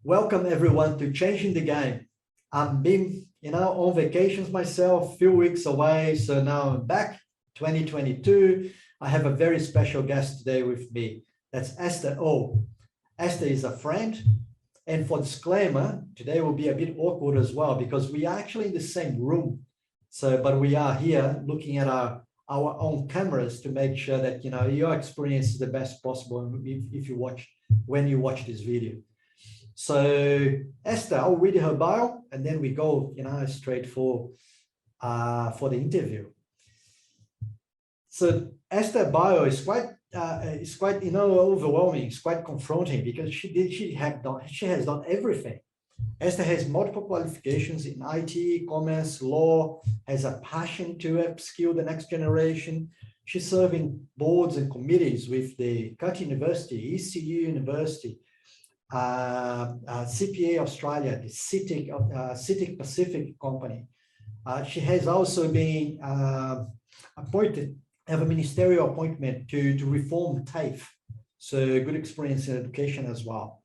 Welcome everyone to Changing the Game. I've been, on vacations myself, few weeks away. So now I'm back, 2022. I have a very special guest today with me. That's Esther O. Esther is a friend. And for disclaimer, today will be a bit awkward as well because we are actually in the same room. But we are here looking at our own cameras to make sure that, your experience is the best possible when you watch this video. So Esther, I'll read her bio and then we go, straight for the interview. So Esther bio is quite, overwhelming. It's quite confronting because she has done everything. Esther has multiple qualifications in IT, commerce, law, has a passion to upskill the next generation. She's serving boards and committees with the Cut University, ECU University, CPA Australia, the CITIC Pacific company. She has also been appointed, have a ministerial appointment to reform TAFE. So good experience in education as well.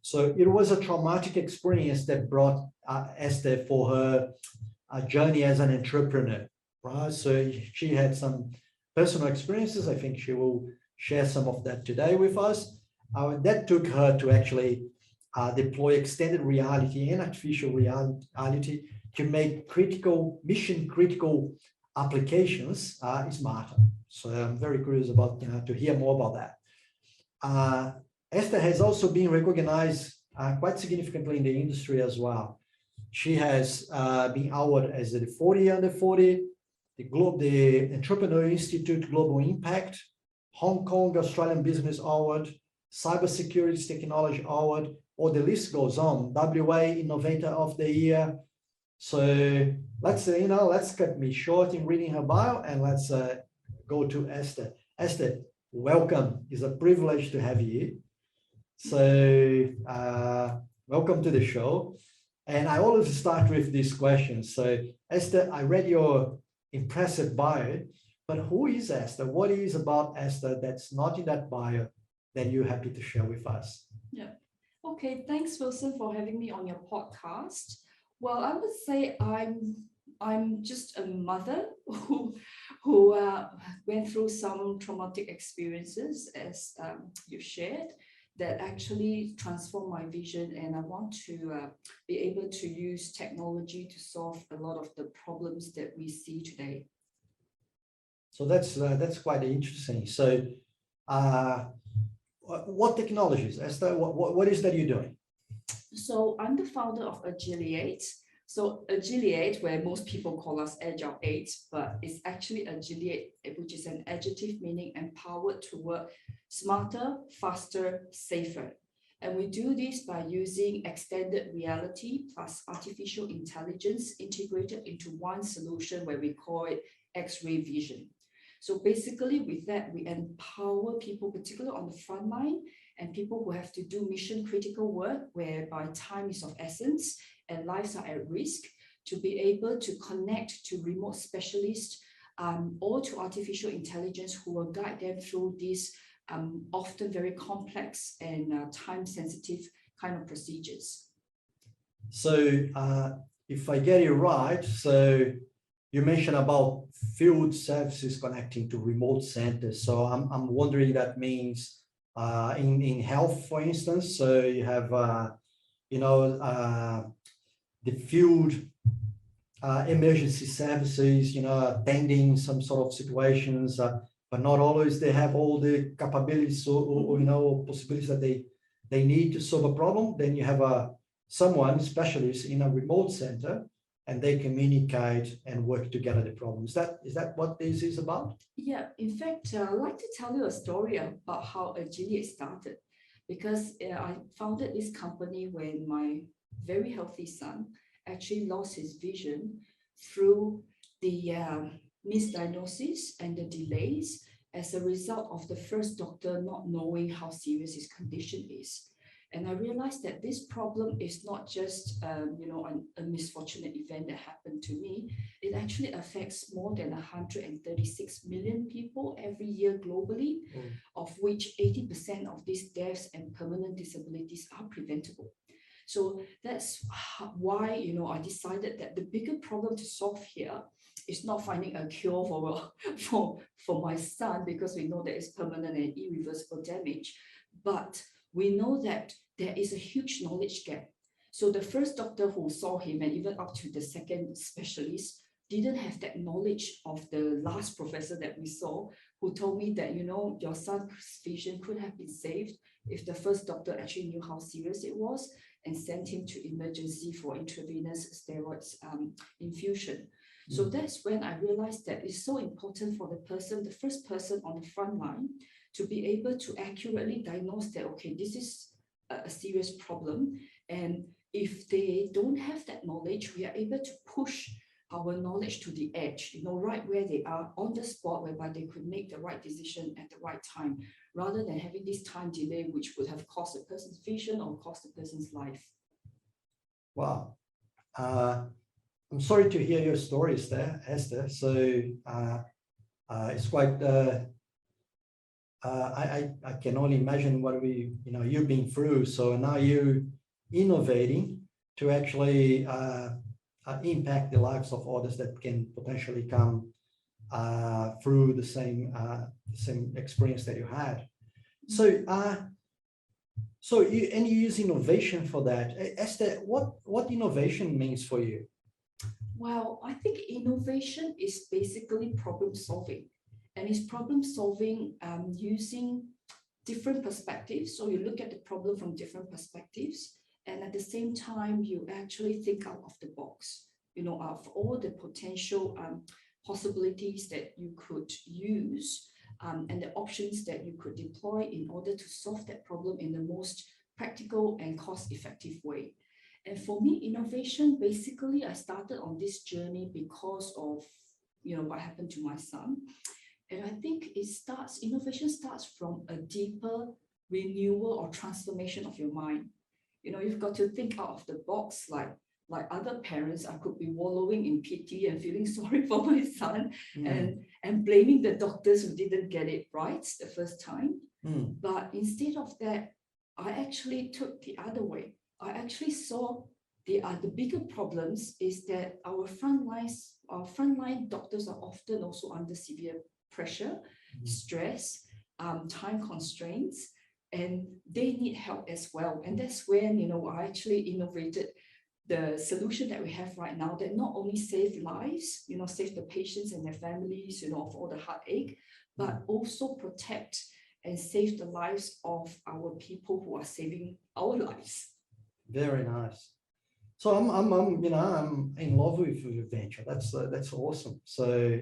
So it was a traumatic experience that brought Esther for her journey as an entrepreneur, right? So she had some personal experiences. I think she will share some of that today with us. That took her to actually deploy extended reality and artificial reality to make mission critical applications smarter. So I'm very curious about to hear more about that. Esther has also been recognized quite significantly in the industry as well. She has been awarded as the 40 under 40, the Entrepreneur Institute Global Impact, Hong Kong Australian Business Award, Cybersecurity Technology Award, or the list goes on. WA Innovator of the Year. So let's cut me short in reading her bio and let's go to Esther. Esther, welcome. It's a privilege to have you here. So welcome to the show. And I always start with this question. So Esther, I read your impressive bio, but who is Esther? What is about Esther that's not in that bio that you're happy to share with us? Yeah. Okay. Thanks, Wilson, for having me on your podcast. Well, I would say I'm just a mother who went through some traumatic experiences, as you shared, that actually transformed my vision, and I want to be able to use technology to solve a lot of the problems that we see today. So that's quite interesting. So what technologies, Esther? What is that you're doing? So I'm the founder of Agiliate. So Agiliate, where most people call us Agile 8, but it's actually Agiliate, which is an adjective meaning empowered to work smarter, faster, safer. And we do this by using extended reality plus artificial intelligence integrated into one solution where we call it X-ray vision. So basically with that, we empower people, particularly on the front line, and people who have to do mission critical work whereby time is of essence and lives are at risk, to be able to connect to remote specialists or to artificial intelligence who will guide them through these often very complex and time-sensitive kind of procedures. So if I get it right, so you mentioned about field services connecting to remote centers. So I'm wondering that means in health, for instance, so you have, the field emergency services, attending some sort of situations, but not always they have all the capabilities or possibilities that they need to solve a problem. Then you have someone, specialist in a remote center, and they communicate and work together the problem. Is that what this is about? Yeah, in fact, I'd like to tell you a story about how Agiliate started, because I founded this company when my very healthy son actually lost his vision through the misdiagnosis and the delays as a result of the first doctor not knowing how serious his condition is. And I realized that this problem is not just, a misfortunate event that happened to me. It actually affects more than 136 million people every year globally, of which 80% of these deaths and permanent disabilities are preventable. So that's why, I decided that the bigger problem to solve here is not finding a cure for my son, because we know that it's permanent and irreversible damage, but we know that there is a huge knowledge gap. So the first doctor who saw him, and even up to the second specialist, didn't have that knowledge of the last professor that we saw, who told me that, your son's vision could have been saved if the first doctor actually knew how serious it was and sent him to emergency for intravenous steroids infusion. So that's when I realized that it's so important for the first person on the front line, to be able to accurately diagnose that, okay, this is a serious problem. And if they don't have that knowledge, we are able to push our knowledge to the edge, right where they are on the spot, whereby they could make the right decision at the right time, rather than having this time delay, which would have cost a person's vision or cost a person's life. Wow. I'm sorry to hear your stories there, Esther. So it's quite, I can only imagine what you've been through. So now you're innovating to actually impact the lives of others that can potentially come through the same experience that you had. So, you use innovation for that. Esther, what innovation means for you? Well, I think innovation is basically problem solving, and it's problem solving using different perspectives. So you look at the problem from different perspectives, and at the same time, you actually think out of the box, of all the potential possibilities that you could use and the options that you could deploy in order to solve that problem in the most practical and cost-effective way. And for me, innovation, basically, I started on this journey because of, what happened to my son. And I think innovation starts from a deeper renewal or transformation of your mind. You've got to think out of the box, like other parents. I could be wallowing in pity and feeling sorry for my son and blaming the doctors who didn't get it right the first time. But instead of that, I actually took the other way. I actually saw the bigger problems is that our frontline doctors are often also under severe pressure, stress, time constraints, and they need help as well. And that's when, I actually innovated the solution that we have right now that not only save lives, save the patients and their families, of all the heartache, but also protect and save the lives of our people who are saving our lives. Very nice. So I'm in love with your venture. That's awesome. So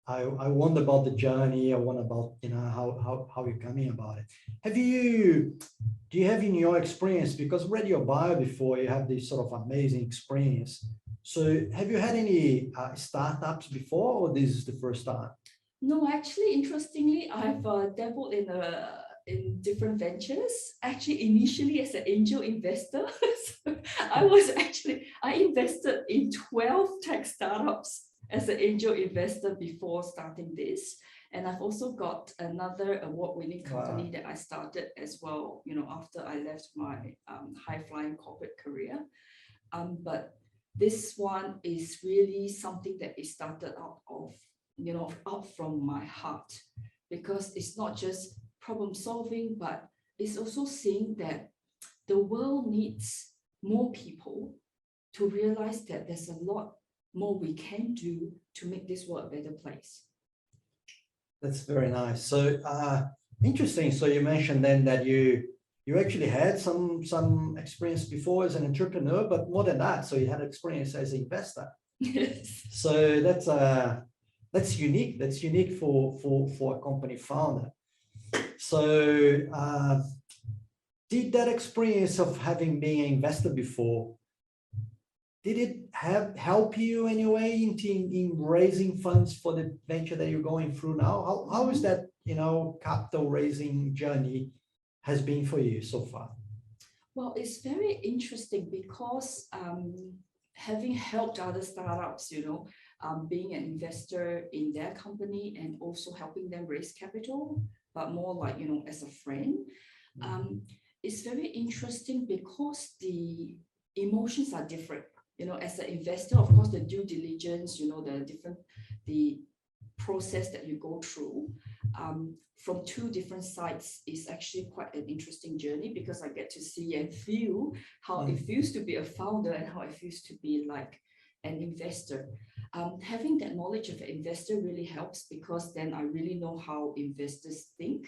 I wonder about the journey. I wonder about how you're coming about it. Do you have in your experience, because I read your bio before, you have this sort of amazing experience. So have you had any startups before, or this is the first time? No, actually, interestingly, I've dabbled in different ventures. Actually, initially as an angel investor, I invested in 12 tech startups as an angel investor before starting this. And I've also got another award-winning company that I started as well, after I left my high-flying corporate career. But this one is really something that is started out of, out from my heart, because it's not just problem solving, but it's also seeing that the world needs more people to realize that there's a lot more we can do to make this world a better place. That's very nice. So interesting. So you mentioned then that you actually had some experience before as an entrepreneur, but more than that, so you had experience as an investor. Yes. So that's unique. That's unique for a company founder. So did that experience of having been an investor before, did it help you anyway in raising funds for the venture that you're going through now? How is that, capital raising journey has been for you so far? Well, it's very interesting because having helped other startups, being an investor in their company and also helping them raise capital, but more like, as a friend, it's very interesting because the emotions are different. As an investor, of course, the due diligence, the process that you go through from two different sides is actually quite an interesting journey, because I get to see and feel how it feels to be a founder and how it feels to be like an investor. Having that knowledge of an investor really helps, because then I really know how investors think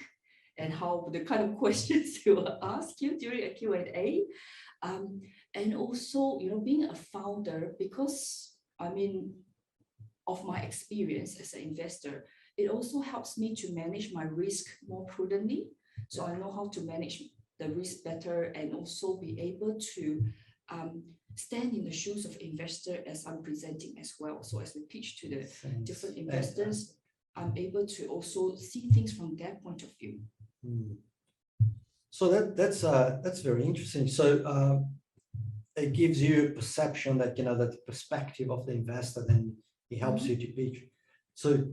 and how the kind of questions they will ask you during a Q&A. And also, being a founder, because of my experience as an investor, it also helps me to manage my risk more prudently. So I know how to manage the risk better, and also be able to stand in the shoes of investor as I'm presenting as well. So as we pitch to the different investors, I'm able to also see things from their point of view. So that's very interesting. So it gives you a perception that that the perspective of the investor, then it helps you to pitch. So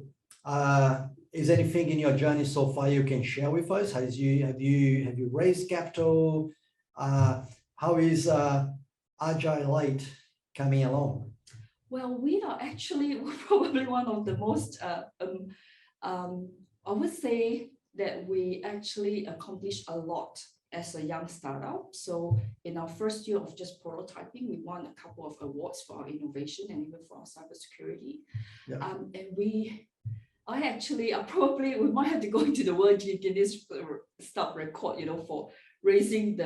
is anything in your journey so far you can share with us? Have you raised capital? How is Agile 8 coming along? Well, we are actually probably one of the most, I would say that we actually accomplished a lot as a young startup. So in our first year of just prototyping, we won a couple of awards for our innovation and even for our cybersecurity. And we might have to go into the World Guinness Stop record, for raising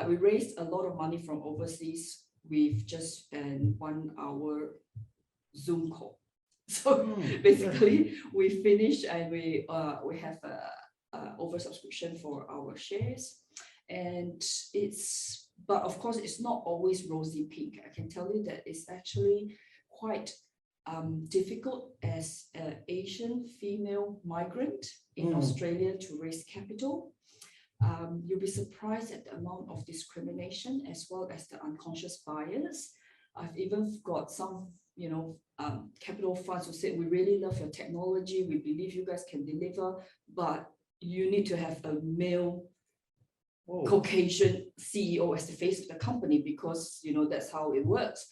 we raised a lot of money from overseas. We've just spent 1 hour Zoom call. So basically we finished, and we have a oversubscription for our shares. And but of course, it's not always rosy pink. I can tell you that it's actually quite difficult as an Asian female migrant in Australia to raise capital. You'll be surprised at the amount of discrimination as well as the unconscious bias. I've even got some, capital funds who say, we really love your technology, we believe you guys can deliver, but you need to have a male Caucasian CEO as the face of the company, because that's how it works.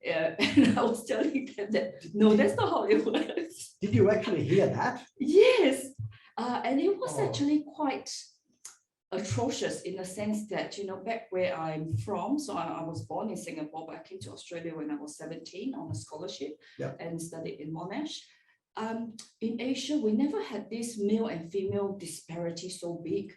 And I was telling them that no, that's not how it works. Did you actually hear that? Yes, and it was actually quite atrocious, in the sense that back where I'm from, so I was born in Singapore, but I came to Australia when I was 17 on a scholarship and studied in Monash. In Asia, we never had this male and female disparity so big.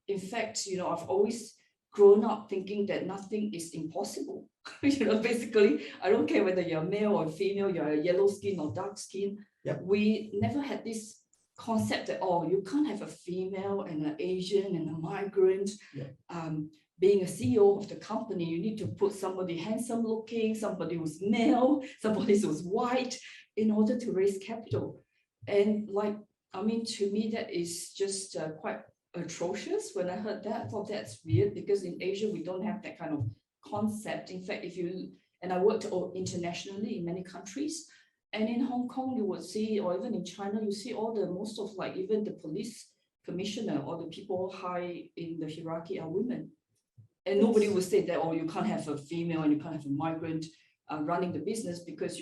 In fact, I've always grown up thinking that nothing is impossible. Basically, I don't care whether you're male or female, you're a yellow skin or dark skin. We never had this concept that, you can't have a female and an Asian and a migrant. Being a CEO of the company, you need to put somebody handsome looking, somebody who's male, somebody who's white, in order to raise capital. And to me, that is just quite atrocious. When I heard that, I thought that's weird, because in Asia, we don't have that kind of concept. In fact, and I worked internationally in many countries, and in Hong Kong, you would see, or even in China, you see most of even the police commissioner or the people high in the hierarchy are women. And nobody would say that, you can't have a female and you can't have a migrant running the business because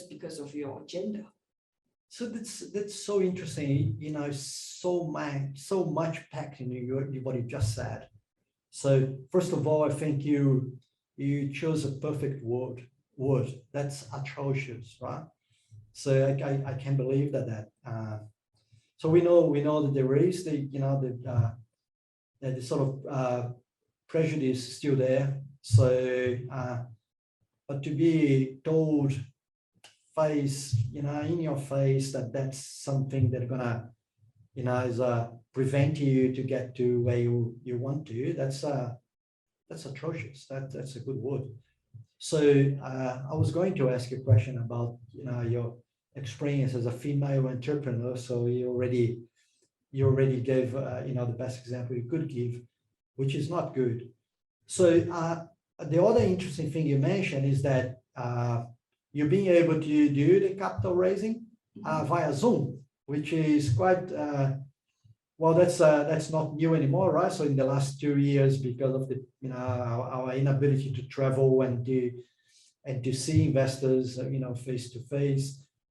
because of your gender. So that's so interesting, so much packed in what you just said. So first of all, I think you chose a perfect word. That's atrocious, right? So I can't believe that. So we know that there is the sort of prejudice still there. So but to be told in your face that that's something that's gonna is prevent you to get to where you want to, that's atrocious. That's a good word. So I was going to ask you a question about your experience as a female entrepreneur. So you already gave the best example you could give, which is not good. So the other interesting thing you mentioned is that you're being able to do the capital raising via Zoom, which is quite Well, that's not new anymore, right? So in the last 2 years, because of the our inability to travel and to see investors, face to face,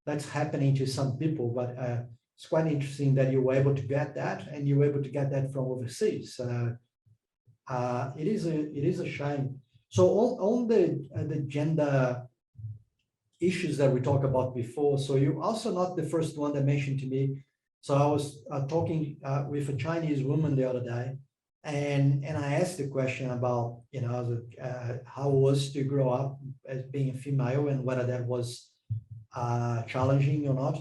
that's happening to some people. But it's quite interesting that you were able to get that, and you were able to get that from overseas. It is a shame. So on the gender issues that we talked about before, so you're also not the first one that mentioned to me. So I was talking with a Chinese woman the other day, and I asked the question about how it was to grow up as being a female and whether that was challenging or not.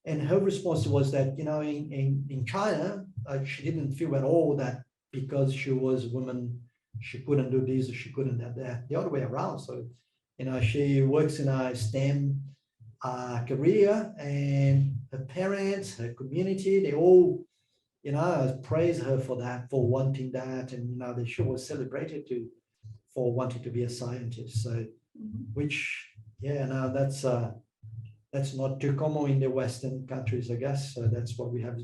And her response was that in China she didn't feel at all that because she was a woman she couldn't do this or she couldn't have that. The other way around. So she works in a STEM career, and her parents, her community, they all, praise her for that, for wanting that, and she was celebrated for wanting to be a scientist. So, which, yeah, now that's not too common in the Western countries, I guess. So that's what we have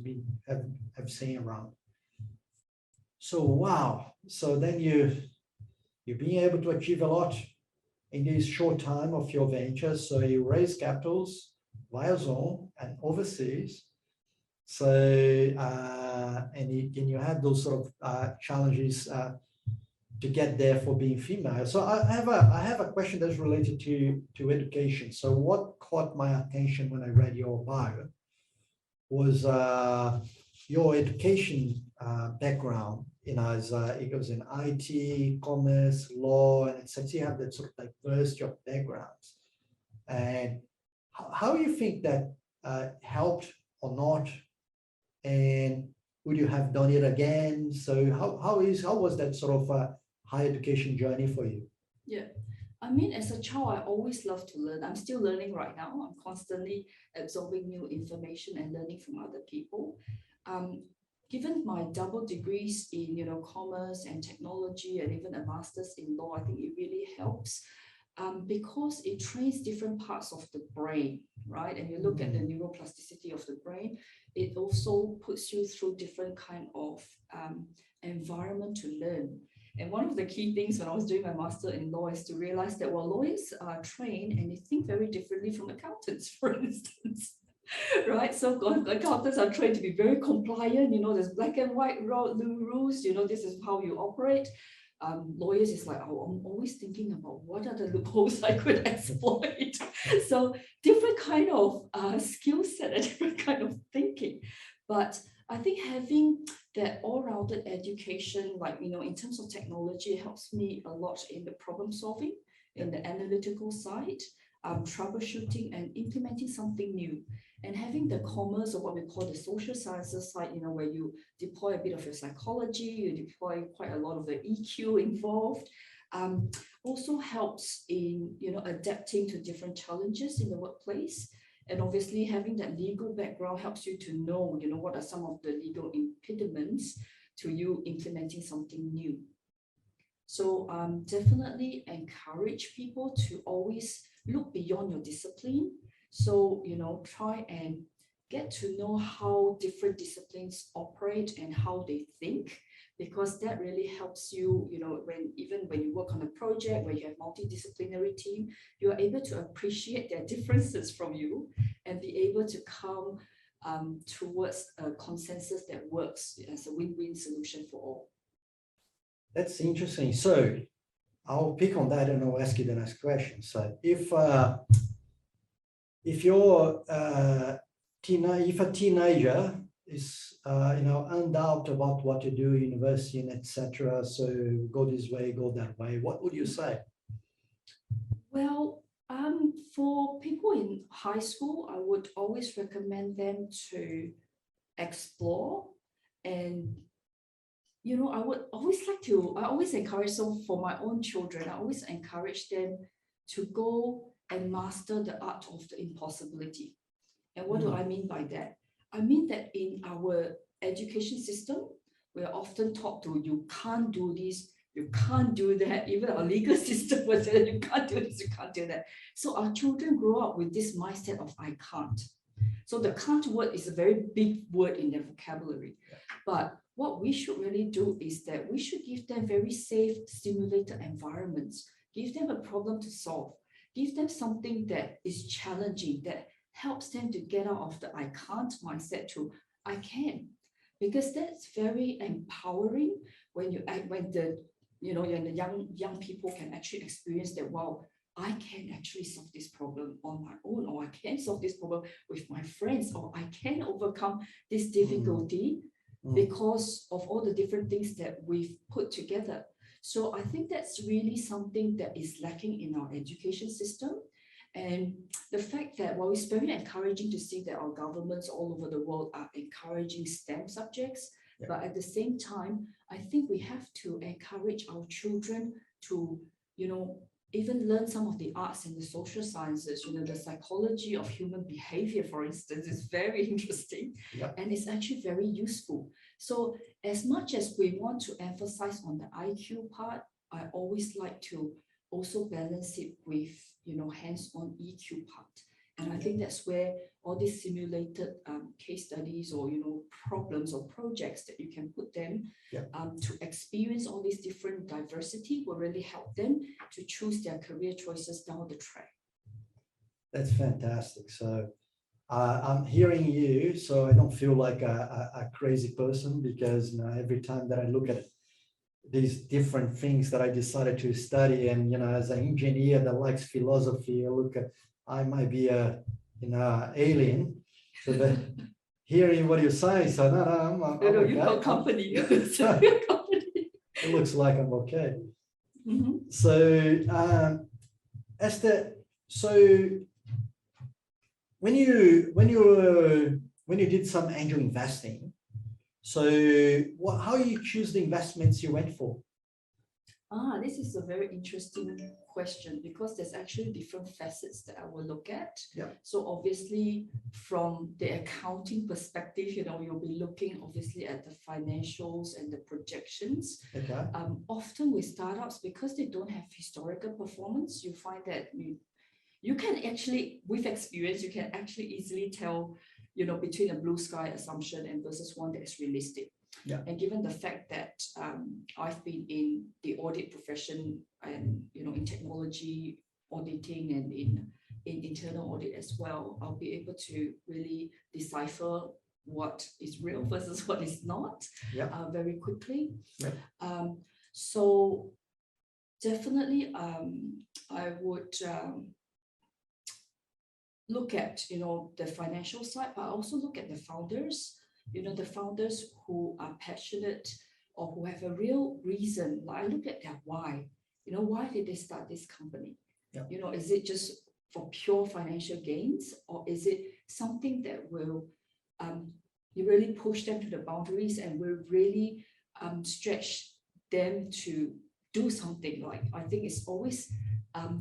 seen around. So wow, so then you're being able to achieve a lot in this short time of your venture. So you raise capitals via Zone and overseas. So and you had those sort of challenges to get there for being female. So I have a question that's related to education. So what caught my attention when I read your bio was your education background. As it goes in IT, commerce, law, and since you have that sort of diversity of backgrounds, and how do you think that helped or not, and would you have done it again? So how was that sort of higher education journey for you? Yeah. I mean, as a child, I always love to learn. I'm still learning right now. I'm constantly absorbing new information and learning from other people. Given my double degrees in commerce and technology, and even a master's in law, I think it really helps because it trains different parts of the brain, right? And you look at the neuroplasticity of the brain, it also puts you through different kind of environment to learn. And one of the key things when I was doing my master in law is to realize that lawyers are trained and they think very differently from accountants, for instance. Right, so accountants are trained to be very compliant. There's black and white rules. This is how you operate. Lawyers is like, oh, I'm always thinking about what are the loopholes I could exploit. So different kind of skill set and different kind of thinking. But I think having that all-rounded education, in terms of technology, helps me a lot in the problem solving, in the analytical side, troubleshooting and implementing something new. And having the commerce, or what we call the social sciences side, where you deploy a bit of your psychology, you deploy quite a lot of the EQ involved, also helps in, adapting to different challenges in the workplace. And obviously having that legal background helps you to know, what are some of the legal impediments to you implementing something new. So definitely encourage people to always look beyond your discipline. So, try and get to know how different disciplines operate and how they think, because that really helps you, when you work on a project where you have multidisciplinary team, you are able to appreciate their differences from you and be able to come towards a consensus that works as a win-win solution for all. That's interesting. So I'll pick on that and I'll ask you the next question. So if you're if a teenager is undoubted about what to do, university and etc., so go this way, go that way, what would you say? Well, for people in high school, I would always recommend them to explore. And I would always I always encourage, so for my own children, I always encourage them to go and master the art of the impossibility. And what do I mean by that? I mean that in our education system, we are often taught to, you can't do this, you can't do that. Even our legal system was saying, you can't do this, you can't do that. So our children grow up with this mindset of I can't. So the can't word is a very big word in their vocabulary. But what we should really do is that we should give them very safe, stimulated environments, give them a problem to solve, give them something that is challenging, that helps them to get out of the I can't mindset to I can. Because that's very empowering when the young people can actually experience that, wow, I can actually solve this problem on my own, or I can solve this problem with my friends, or I can overcome this difficulty because of all the different things that we've put together. So I think that's really something that is lacking in our education system. And the fact that, well, it's very encouraging to see that our governments all over the world are encouraging STEM subjects. But at the same time, I think we have to encourage our children to, even learn some of the arts and the social sciences. The psychology of human behavior, for instance, is very interesting and it's actually very useful. So as much as we want to emphasize on the IQ part, I always like to also balance it with, hands-on EQ part. And I think that's where all these simulated case studies or, problems or projects that you can put them to experience all these different diversity will really help them to choose their career choices down the track. That's fantastic. So I'm hearing you, so I don't feel like a crazy person, because every time that I look at these different things that I decided to study, and as an engineer that likes philosophy, I might be a alien. So that hearing what you're saying, so I'm okay. You got company. It looks like I'm okay. So Esther, so when you did some angel investing, so how you choose the investments you went for? This is a very interesting question, because there's actually different facets that I will look at. So obviously from the accounting perspective, you'll be looking obviously at the financials and the projections. Often with startups, because they don't have historical performance, you find that you can actually, with experience, you can actually easily tell, between a blue sky assumption and versus one that is realistic. And given the fact that I've been in the audit profession and, in technology auditing and in internal audit as well, I'll be able to really decipher what is real versus what is not very quickly. So definitely I would look at, the financial side, but I also look at the founders, the founders who are passionate or who have a real reason. Like I look at their why, why did they start this company? Is it just for pure financial gains, or is it something that will you really push them to the boundaries and will really stretch them to do something? Like, I think it's always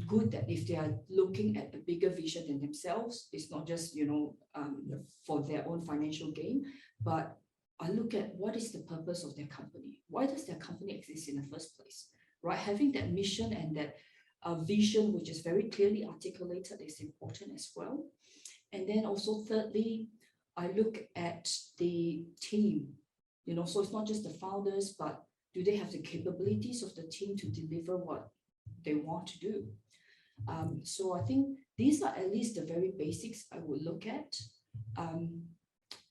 good that if they are looking at a bigger vision than themselves, it's not just, for their own financial gain, but I look at what is the purpose of their company? Why does their company exist in the first place, right? Having that mission and that vision, which is very clearly articulated, is important as well. And then also thirdly, I look at the team, so it's not just the founders, but do they have the capabilities of the team to deliver what they want to do? So I think these are at least the very basics I would look at.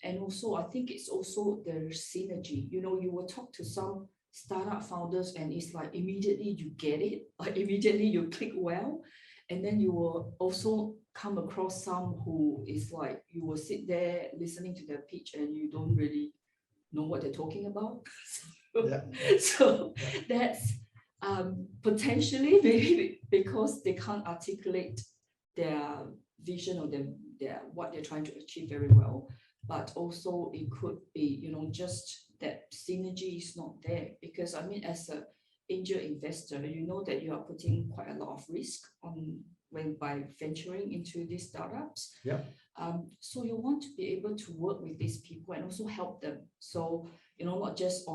And also, I think it's also the synergy. You will talk to some startup founders and it's like immediately you get it, or immediately you click well. And then you will also come across some who is like, you will sit there listening to their pitch and you don't really know what they're talking about. So that's potentially maybe because they can't articulate their vision or their what they're trying to achieve very well. But also it could be, just that synergy is not there, because I mean, as an angel investor, you know that you are putting quite a lot of risk on by venturing into these startups. So you want to be able to work with these people and also help them. So, not just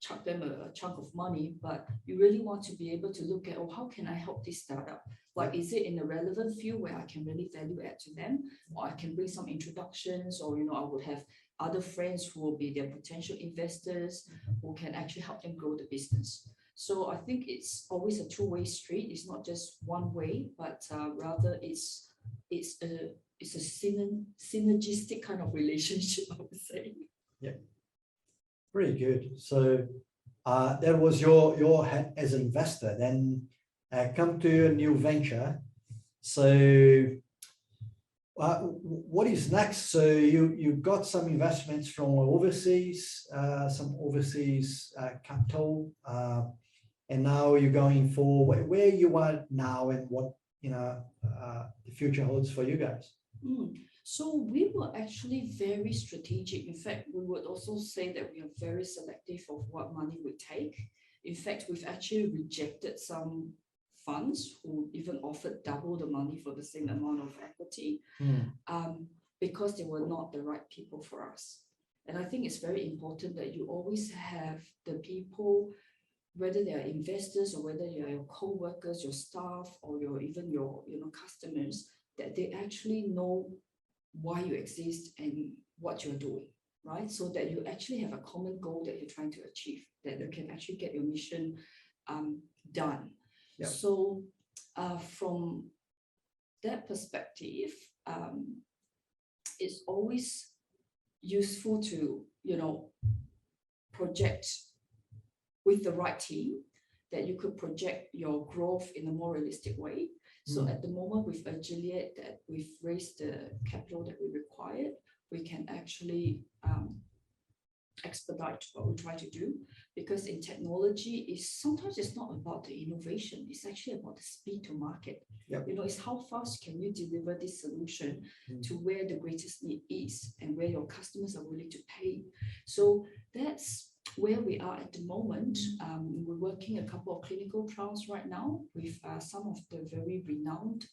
chuck them a chunk of money, but you really want to be able to look at, oh, how can I help this startup? Like, is it in a relevant field where I can really value add to them, or I can bring some introductions, or I would have other friends who will be their potential investors who can actually help them grow the business. So I think it's always a two-way street. It's not just one way, but rather it's a synergistic kind of relationship, I would say. Yeah, pretty good. So that was your head as an investor. Then come to a new venture. So what is next? So you got some investments from overseas, some overseas capital, and now you're going for where you are now and what the future holds for you guys. So we were actually very strategic. In fact, we would also say that we are very selective of what money we take. In fact, we've actually rejected some funds who even offered double the money for the same amount of equity, because they were not the right people for us. And I think it's very important that you always have the people, whether they are investors or whether they are your co-workers, your staff, or even your customers, that they actually know why you exist and what you're doing, right? So that you actually have a common goal that you're trying to achieve, that you can actually get your mission done. Yeah. So from that perspective, it's always useful to project with the right team, that you could project your growth in a more realistic way. So at the moment with Agiliate, that we've raised the capital that we required, we can actually expedite what we try to do, because in technology sometimes it's not about the innovation, it's actually about the speed to market. Yep. It's how fast can you deliver this solution to where the greatest need is and where your customers are willing to pay. So that's where we are at the moment. We're working a couple of clinical trials right now with some of the very renowned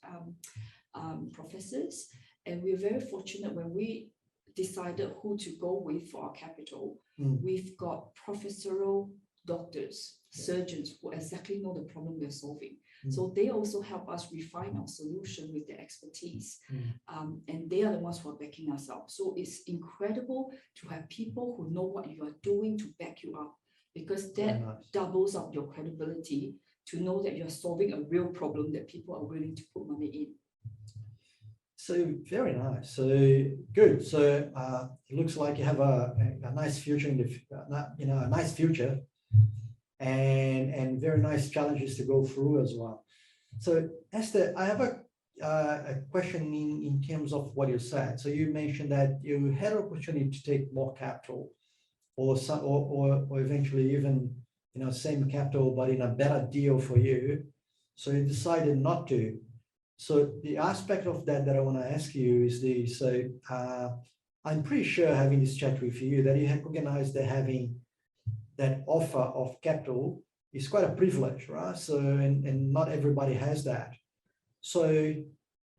professors, and we're very fortunate when we decided who to go with for our capital. We've got professorial doctors, surgeons who exactly know the problem we're solving. So they also help us refine our solution with their expertise. And they are the ones who are backing us up. So it's incredible to have people who know what you are doing to back you up, because that doubles up your credibility to know that you're solving a real problem that people are willing to put money in. So very nice. So good. So it looks like you have a nice future a nice future, and very nice challenges to go through as well. So Esther, I have a question in terms of what you said. So you mentioned that you had an opportunity to take more capital, or eventually even same capital but in a better deal for you. So you decided not to. So the aspect of that I want to ask you is this. So I'm pretty sure, having this chat with you, that you recognize that having that offer of capital is quite a privilege, right? So and not everybody has that. So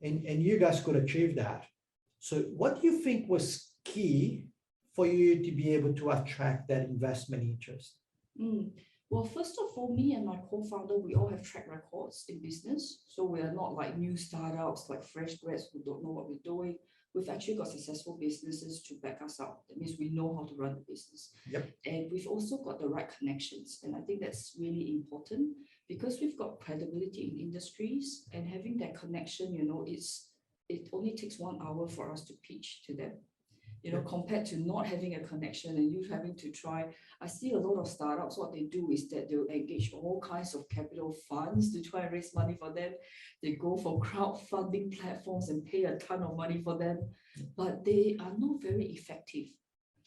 and you guys could achieve that. So what do you think was key for you to be able to attract that investment interest? Well, first of all, me and my co-founder, we all have track records in business. So we are not like new startups, like fresh grads who don't know what we're doing. We've actually got successful businesses to back us up. That means we know how to run the business. Yep. And we've also got the right connections. And I think that's really important, because we've got credibility in industries, and having that connection, it only takes 1 hour for us to pitch to them. Compared to not having a connection and you having to try. I see a lot of startups, what they do is that they'll engage all kinds of capital funds to try and raise money for them. They go for crowdfunding platforms and pay a ton of money for them, but they are not very effective.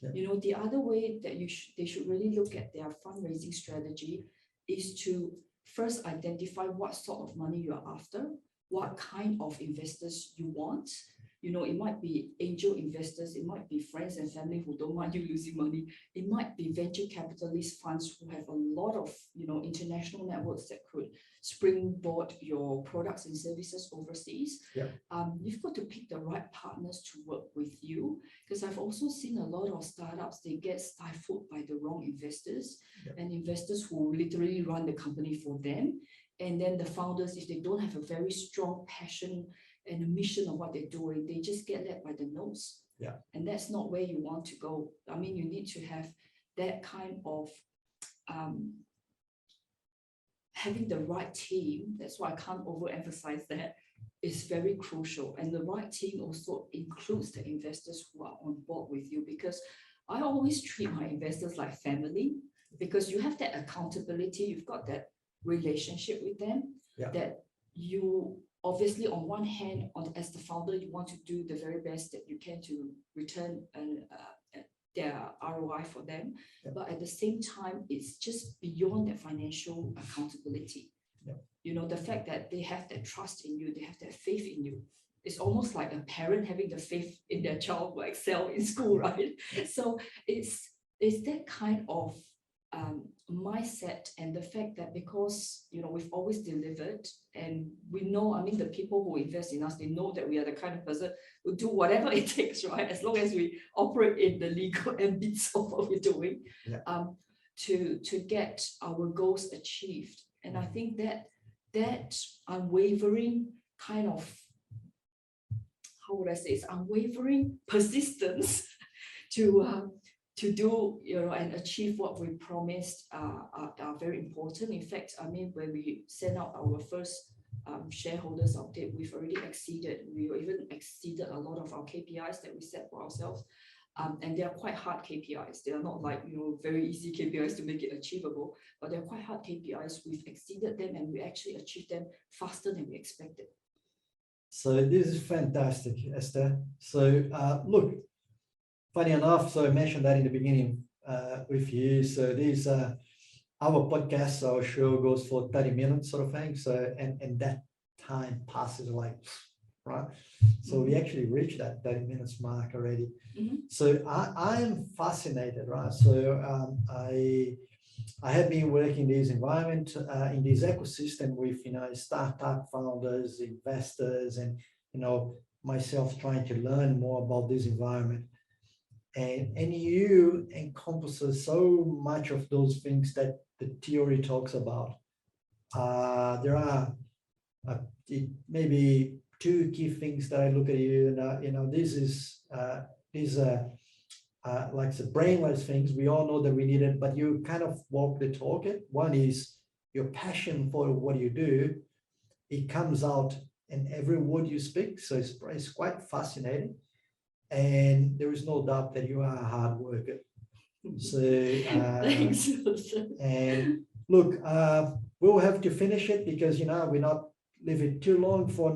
Yeah. The other way that they should really look at their fundraising strategy is to first identify what sort of money you are after, what kind of investors you want. It might be angel investors, it might be friends and family who don't mind you losing money. It might be venture capitalist funds who have a lot of, international networks that could springboard your products and services overseas. Yeah. You've got to pick the right partners to work with you, because I've also seen a lot of startups, they get stifled by the wrong investors. and investors who literally run the company for them. And then the founders, if they don't have a very strong passion and a mission of what they're doing, they just get led by the nose. Yeah. And that's not where you want to go. I mean, you need to have that kind of having the right team. That's why I can't overemphasize that. Is very crucial. And the right team also includes the investors who are on board with you, because I always treat my investors like family, because you have that accountability, you've got that relationship with them, that you obviously on one hand, as the founder, you want to do the very best that you can to return their ROI for them. But at the same time, it's just beyond the financial accountability. You know, the fact that they have that trust in you, they have that faith in you. It's almost like a parent having the faith in their child will excel in school, right? So it's that kind of mindset, and the fact that because, you know, we've always delivered, and we know, I mean, the people who invest in us, they know that we are the kind of person who do whatever it takes, right? As long as we operate in the legal ambits of what we're doing, to get our goals achieved. And I think that unwavering kind of, how would I say, it's unwavering persistence to do, you know, and achieve what we promised are very important. In fact, I mean, when we sent out our first shareholders update, we've already exceeded, we even exceeded a lot of our KPIs that we set for ourselves. And they are quite hard KPIs. They are not like, you know, very easy KPIs to make it achievable, but they're quite hard KPIs. We've exceeded them, and we actually achieved them faster than we expected. So this is fantastic, Esther. So look, funny enough, so I mentioned that in the beginning with you. So these our podcast, our show goes for 30 minutes sort of thing. So and that time passes like, right? So we actually reached that 30 minutes mark already. So I'm fascinated, right? So I have been working in this environment, in this ecosystem with, you know, startup founders, investors, and, you know, myself trying to learn more about this environment. And you encompasses so much of those things that the theory talks about. There are maybe two key things that I look at you, and you know, this is like the brainless things. We all know that we need it, but you kind of walk the talk. One is your passion for what you do. It comes out in every word you speak, so it's quite fascinating. And there is no doubt that you are a hard worker. So thanks. And look, we'll have to finish it, because, you know, we're not leave it too long for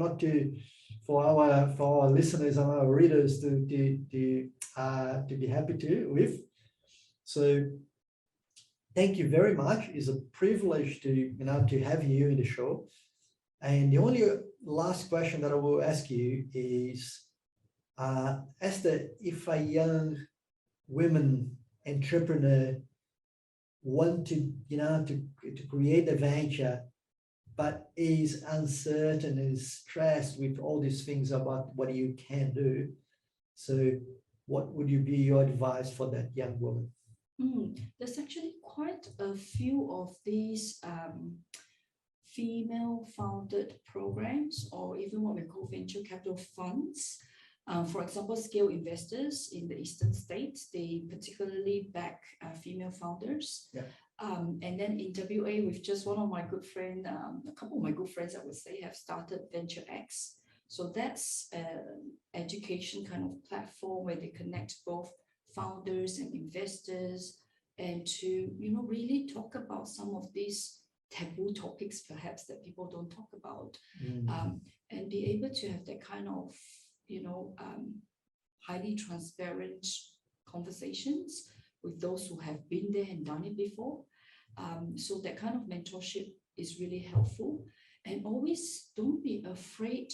our listeners and our readers to be happy with. So thank you very much. It's a privilege to have you in the show. And the only last question that I will ask you is, Esther, if a young women entrepreneur want to create a venture, but is uncertain, is stressed with all these things about what you can do, so what would you be your advice for that young woman? There's actually quite a few of these female-founded programs, or even what we call venture capital funds. For example, Scale Investors in the Eastern States, they particularly back female founders. And then in WA, with just one of my good friends, a couple of my good friends, I would say, have started Venture X. So that's an education kind of platform where they connect both founders and investors, and to, you know, really talk about some of these taboo topics perhaps that people don't talk about, and be able to have that kind of, you know, highly transparent conversations with those who have been there and done it before. So that kind of mentorship is really helpful. And always don't be afraid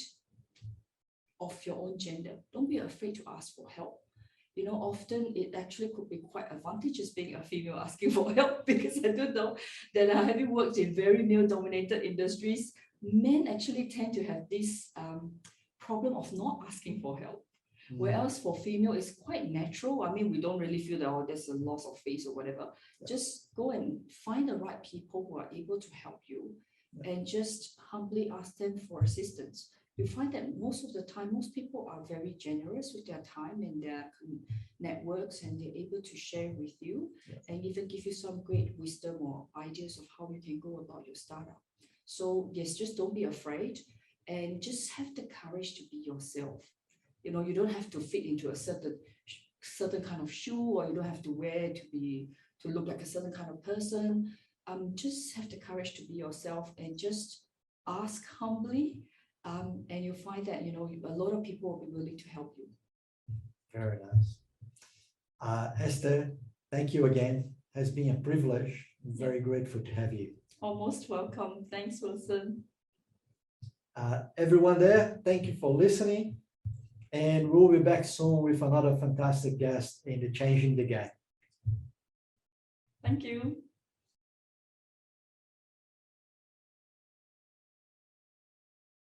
of your own gender. Don't be afraid to ask for help. You know, often it actually could be quite advantageous being a female asking for help, because I do know that having worked in very male-dominated industries, men actually tend to have this problem of not asking for help. Whereas for female, it's quite natural. I mean, we don't really feel that, oh, there's a loss of face or whatever. Yeah. Just go and find the right people who are able to help you, and just humbly ask them for assistance. You find that most of the time, most people are very generous with their time and their networks, and they're able to share with you, and even give you some great wisdom or ideas of how you can go about your startup. So yes, just don't be afraid, and just have the courage to be yourself. You know, you don't have to fit into a certain kind of shoe, or you don't have to wear to look like a certain kind of person. Just have the courage to be yourself, and just ask humbly, and you'll find that, you know, a lot of people will be willing to help you. Very nice. Esther, thank you again. It has been a privilege. I'm very grateful to have you. Almost welcome. Thanks, Wilson. Everyone there, thank you for listening. And we'll be back soon with another fantastic guest in the Changing the Game. Thank you.